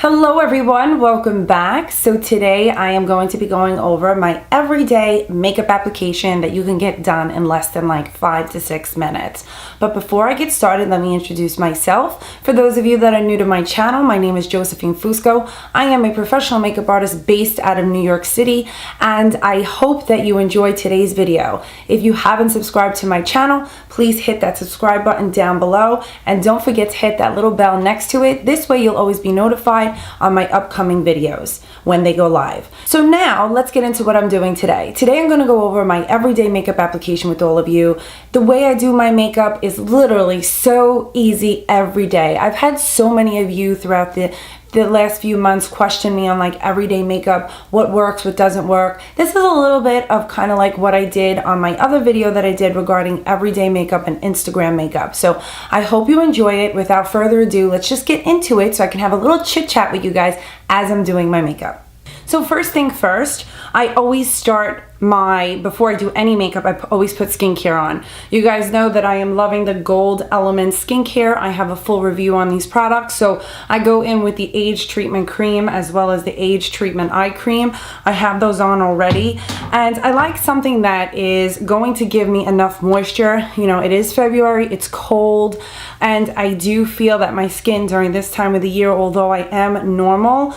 Hello everyone, welcome back. So today I am going to be going over my everyday makeup application that you can get done in less than like 5 to 6 minutes. But before I get started, let me introduce myself. For those of you that are new to my channel, my name is Josephine Fusco. I am a professional makeup artist based out of New York City, and I hope that you enjoyed today's video. If you haven't subscribed to my channel, please hit that subscribe button down below, and don't forget to hit that little bell next to it. This way you'll always be notified on my upcoming videos when they go live. So now let's get into what I'm doing today. Today I'm going to go over my everyday makeup application with all of you. The way I do my makeup is literally so easy every day. I've had so many of you throughout the last few months question me on like everyday makeup, what works, what doesn't work. This is a little bit of kind of like what I did on my other video that I did regarding everyday makeup and Instagram makeup. So I hope you enjoy it. Without further ado, let's just get into it so I can have a little chit chat with you guys as I'm doing my makeup. So first thing first, I always start before I do any makeup, I always put skincare on. You guys know that I am loving the Gold Element skincare. I have a full review on these products. So I go in with the Age Treatment Cream as well as the Age Treatment Eye Cream. I have those on already. And I like something that is going to give me enough moisture. You know, it is February, it's cold, and I do feel that my skin during this time of the year, although I am normal,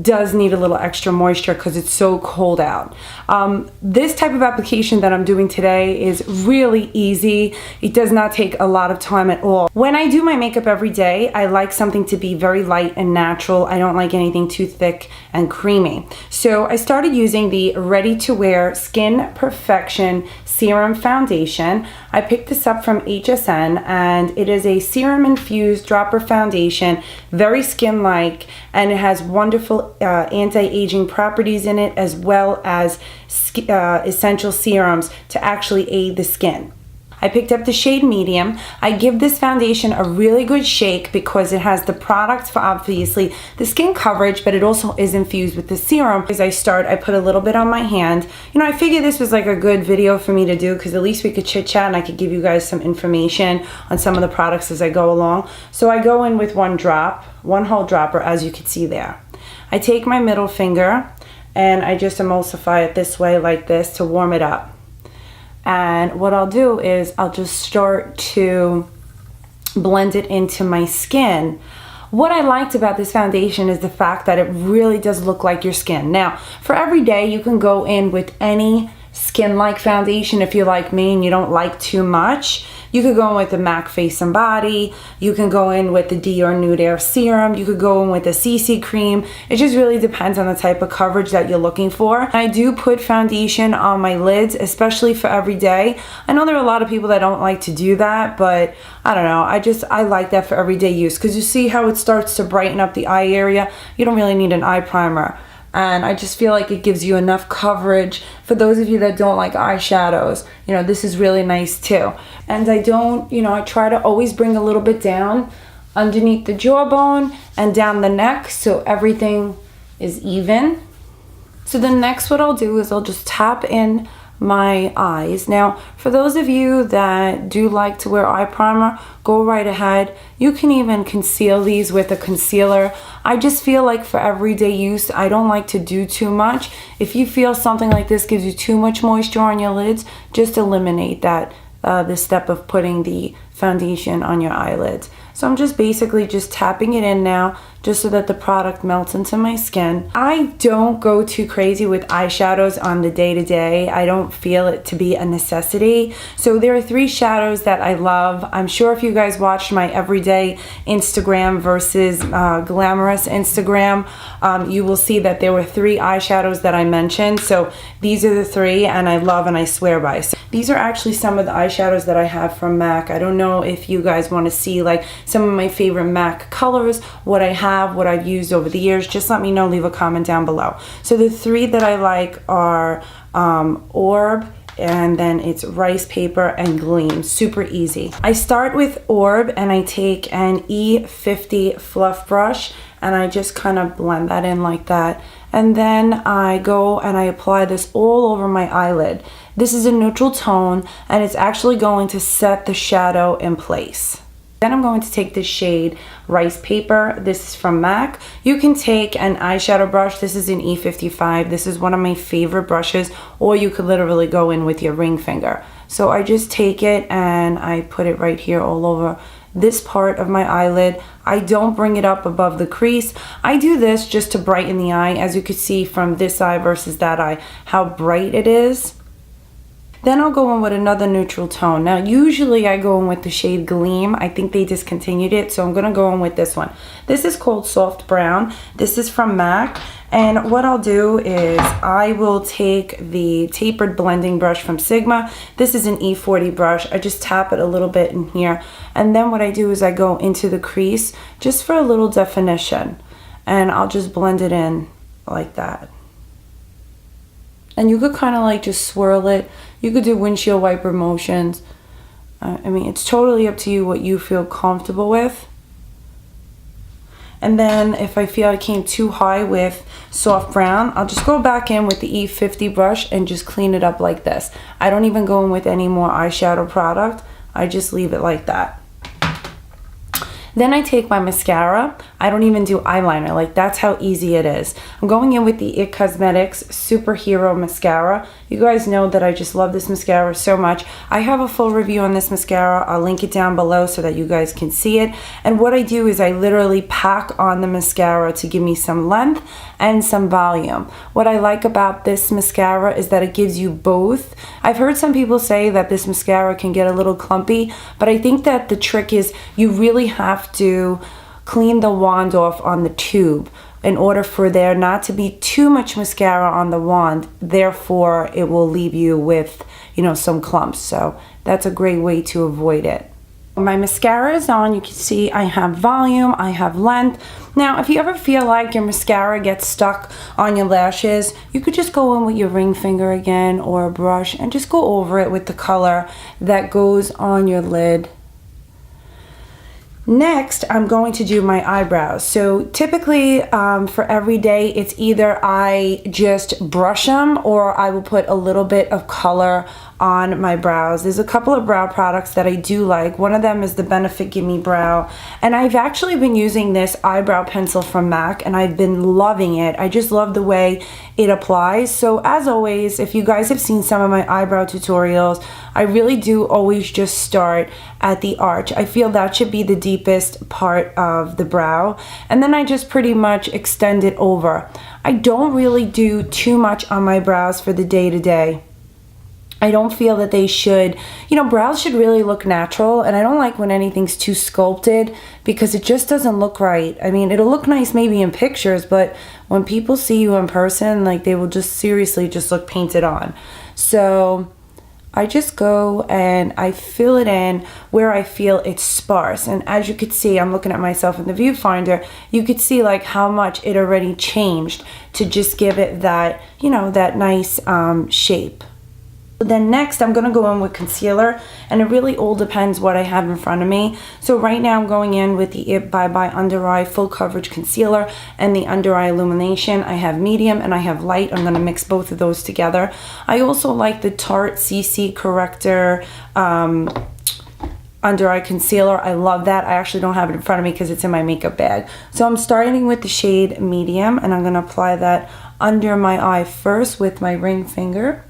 does need a little extra moisture because it's so cold out. This type of application that I'm doing today is really easy. It does not take a lot of time at all. When I do my makeup every day, I like something to be very light and natural. I don't like anything too thick and creamy. So I started using the Ready to Wear Skin Perfection Serum Foundation. I picked this up from HSN, and it is a serum infused dropper foundation, very skin-like, and it has wonderful anti-aging properties in it, as well as essential serums to actually aid the skin. I picked up the shade medium. I give this foundation a really good shake because it has the products for obviously the skin coverage, but it also is infused with the serum. As I start, I put a little bit on my hand. You know, I figured this was like a good video for me to do because at least we could chit chat and I could give you guys some information on some of the products as I go along. So I go in with one whole dropper, as you can see there. I take my middle finger and I just emulsify it this way, like this, to warm it up. And what I'll do is I'll just start to blend it into my skin. What I liked about this foundation is the fact that it really does look like your skin. Now, for every day, you can go in with any skin-like foundation. If you're like me and you don't like too much, you could go in with the MAC Face and Body. You can go in with the Dior Nude Air Serum. You could go in with the CC Cream. It just really depends on the type of coverage that you're looking for. I do put foundation on my lids, especially for every day. I know there are a lot of people that don't like to do that, but I don't know. I like that for everyday use because you see how it starts to brighten up the eye area. You don't really need an eye primer. And I just feel like it gives you enough coverage. For those of you that don't like eyeshadows, you know, this is really nice too. And I don't, you know, I try to always bring a little bit down underneath the jawbone and down the neck so everything is even. So then next what I'll do is I'll just tap in my eyes. Now, for those of you that do like to wear eye primer, go right ahead. You can even conceal these with a concealer. I just feel like for everyday use, I don't like to do too much. If you feel something like this gives you too much moisture on your lids, just eliminate that, the step of putting the foundation on your eyelids. So I'm just basically just tapping it in now, just so that the product melts into my skin. I don't go too crazy with eyeshadows on the day-to-day. I don't feel it to be a necessity. So there are 3 shadows that I love. I'm sure if you guys watched my everyday Instagram versus glamorous Instagram, you will see that there were 3 eyeshadows that I mentioned. So these are the 3 and I love and I swear by. So these are actually some of the eyeshadows that I have from MAC. I don't know if you guys want to see like some of my favorite MAC colors, what I have, what I've used over the years. Just let me know, leave a comment down below. So the 3 that I like are Orb, and then it's Rice Paper and Gleam. Super easy. I start with Orb and I take an E50 fluff brush and I just kind of blend that in like that. And then I go and I apply this all over my eyelid. This is a neutral tone and it's actually going to set the shadow in place. Then I'm going to take the shade Rice Paper. This is from MAC. You can take an eyeshadow brush. This is an E55. This is one of my favorite brushes, or you could literally go in with your ring finger. So I just take it and I put it right here all over this part of my eyelid. I don't bring it up above the crease. I do this just to brighten the eye, as you can see from this eye versus that eye, how bright it is. Then I'll go in with another neutral tone. Now, usually I go in with the shade Gleam. I think they discontinued it, so I'm gonna go in with this one. This is called Soft Brown. This is from MAC. And what I'll do is I will take the tapered blending brush from Sigma. This is an E40 brush. I just tap it a little bit in here. And then what I do is I go into the crease just for a little definition. And I'll just blend it in like that. And you could kind of like just swirl it. You could do windshield wiper motions. I mean, it's totally up to you what you feel comfortable with. And then if I feel I came too high with Soft Brown, I'll just go back in with the E50 brush and just clean it up like this. I don't even go in with any more eyeshadow product. I just leave it like that. Then I take my mascara. I don't even do eyeliner. Like, that's how easy it is. I'm going in with the IT Cosmetics Superhero Mascara. You guys know that I just love this mascara so much. I have a full review on this mascara. I'll link it down below so that you guys can see it. And what I do is I literally pack on the mascara to give me some length and some volume. What I like about this mascara is that it gives you both. I've heard some people say that this mascara can get a little clumpy, but I think that the trick is you really have to clean the wand off on the tube in order for there not to be too much mascara on the wand. Therefore, it will leave you with, you know, some clumps. So that's a great way to avoid it. My mascara is on. You can see I have volume, I have length. Now, if you ever feel like your mascara gets stuck on your lashes, you could just go in with your ring finger again or a brush and just go over it with the color that goes on your lid. Next, I'm going to do my eyebrows. So typically for every day, it's either I just brush them or I will put a little bit of color on my brows. There's a couple of brow products that I do like. One of them is the Benefit Gimme Brow. And I've actually been using this eyebrow pencil from MAC and I've been loving it. I just love the way it applies. So as always, if you guys have seen some of my eyebrow tutorials, I really do always just start at the arch. I feel that should be the deepest part of the brow. And then I just pretty much extend it over. I don't really do too much on my brows for the day-to-day. I don't feel that they should, you know, brows should really look natural, and I don't like when anything's too sculpted because it just doesn't look right. I mean, it'll look nice maybe in pictures, but when people see you in person, like, they will just seriously just look painted on. So I just go and I fill it in where I feel it's sparse. And as you could see, I'm looking at myself in the viewfinder, you could see like how much it already changed to just give it that, you know, that nice shape. Then next I'm going to go in with concealer, and it really all depends what I have in front of me. So right now I'm going in with the It Bye Bye Under Eye Full Coverage Concealer and the Under Eye Illumination. I have medium and I have light. I'm going to mix both of those together. I also like the Tarte CC Corrector Under Eye Concealer. I love that. I actually don't have it in front of me because it's in my makeup bag. So I'm starting with the shade Medium, and I'm going to apply that under my eye first with my ring finger.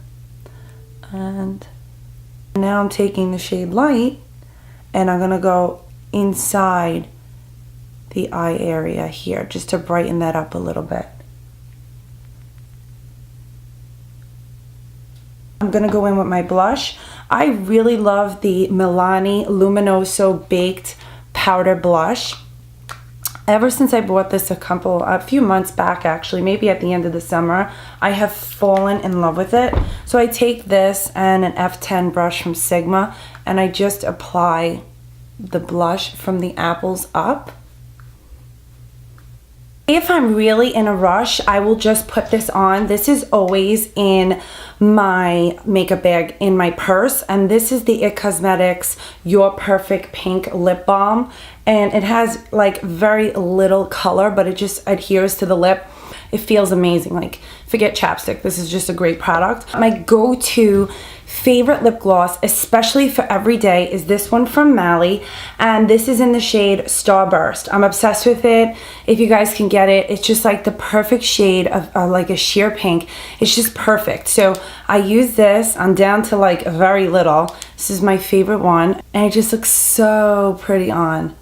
And now I'm taking the shade Light and I'm going to go inside the eye area here just to brighten that up a little bit. I'm going to go in with my blush. I really love the Milani Luminoso Baked Powder Blush. Ever since I bought this a few months back, actually, maybe at the end of the summer, I have fallen in love with it. So I take this and an F10 brush from Sigma, and I just apply the blush from the apples up. If I'm really in a rush, I will just put this on. This is always in my makeup bag in my purse, and this is the It Cosmetics Your Perfect Pink Lip Balm, and it has like very little color, but it just adheres to the lip. it feels amazing. Like, forget chapstick, this is just a great product. My go-to favorite lip gloss, especially for every day, is this one from Mally, and this is in the shade Starburst. I'm obsessed with it. If you guys can get it, it's just like the perfect shade of like a sheer pink. It's just perfect. So I use this. I'm down to like very little. This is my favorite one, and it just looks so pretty on.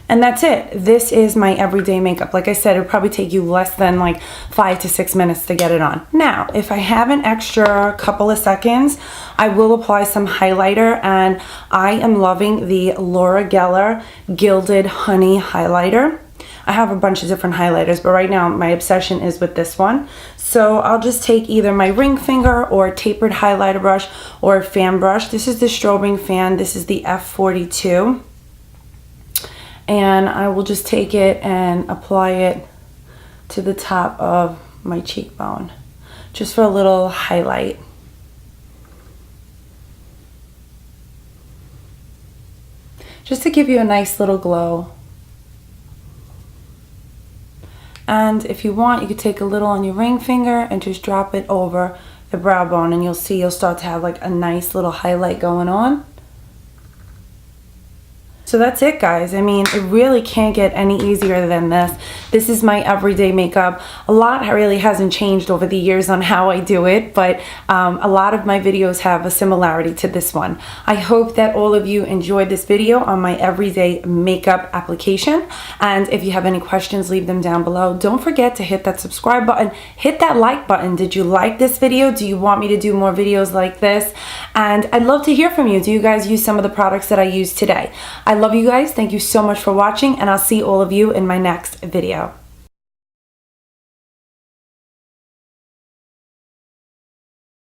And that's it. This is my everyday makeup. Like I said, it would probably take you less than like 5 to 6 minutes to get it on. Now, if I have an extra couple of seconds, I will apply some highlighter, and I am loving the Laura Gellar Gilded Honey Highlighter. I have a bunch of different highlighters, but right now my obsession is with this one. So I'll just take either my ring finger or a tapered highlighter brush or a fan brush. This is the strobing fan. This is the F42. And I will just take it and apply it to the top of my cheekbone, just for a little highlight. Just to give you a nice little glow. And if you want, you could take a little on your ring finger and just drop it over the brow bone, and you'll see you'll start to have like a nice little highlight going on. So that's it, guys. I mean, it really can't get any easier than this. This is my everyday makeup. A lot really hasn't changed over the years on how I do it, but a lot of my videos have a similarity to this one. I hope that all of you enjoyed this video on my everyday makeup application. And if you have any questions, leave them down below. Don't forget to hit that subscribe button, hit that like button. Did you like this video? Do you want me to do more videos like this? And I'd love to hear from you. Do you guys use some of the products that I used today? I love you guys. Thank you so much for watching, and I'll see all of you in my next video.